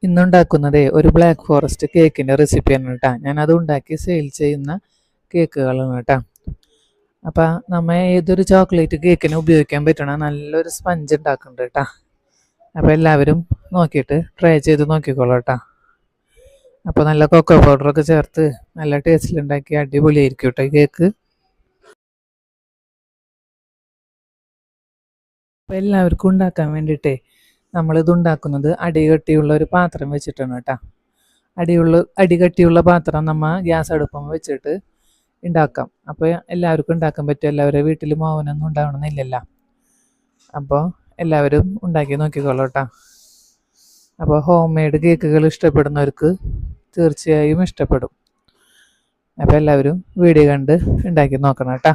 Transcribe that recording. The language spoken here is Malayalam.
ഇന്നുണ്ടാക്കുന്നതേ ഒരു ബ്ലാക്ക് ഫോറസ്റ്റ് കേക്കിൻ്റെ റെസിപ്പിയാണ് കേട്ടോ. ഞാനത് ഉണ്ടാക്കി സെയിൽ ചെയ്യുന്ന കേക്കുകളാണ് കേട്ടോ. അപ്പം നമ്മൾ ഏതൊരു ചോക്ലേറ്റ് കേക്കിന് ഉപയോഗിക്കാൻ പറ്റണ നല്ലൊരു സ്പഞ്ച് ഉണ്ടാക്കുന്നുണ്ട് കേട്ടോ. അപ്പോൾ എല്ലാവരും നോക്കിയിട്ട് ട്രൈ ചെയ്ത് നോക്കിക്കോളൂ കേട്ടോ. അപ്പോൾ നല്ല കൊക്കോ പൗഡറൊക്കെ ചേർത്ത് നല്ല ടേസ്റ്റിലുണ്ടാക്കി അടിപൊളിയായിരിക്കും കേട്ടോ ഈ കേക്ക്. അപ്പോൾ എല്ലാവർക്കും ഉണ്ടാക്കാൻ വേണ്ടിയിട്ടേ നമ്മളിത് ഉണ്ടാക്കുന്നത് അടികട്ടിയുള്ള ഒരു പാത്രം വെച്ചിട്ടാണ് കേട്ടോ. അടികട്ടിയുള്ള പാത്രം നമ്മൾ ഗ്യാസ് അടുപ്പം വെച്ചിട്ട് ഉണ്ടാക്കാം. അപ്പോൾ എല്ലാവർക്കും ഉണ്ടാക്കാൻ പറ്റും. എല്ലാവരുടെ വീട്ടിൽ മോവനൊന്നും ഉണ്ടാവണമെന്നില്ലല്ലോ. അപ്പോൾ എല്ലാവരും ഉണ്ടാക്കി നോക്കിക്കോളൂ കേട്ടോ. അപ്പോൾ ഹോം മെയ്ഡ് കേക്കുകൾ ഇഷ്ടപ്പെടുന്നവർക്ക് തീർച്ചയായും ഇഷ്ടപ്പെടും. അപ്പോൾ എല്ലാവരും വീഡിയോ കണ്ട് ഉണ്ടാക്കി നോക്കണം കേട്ടോ.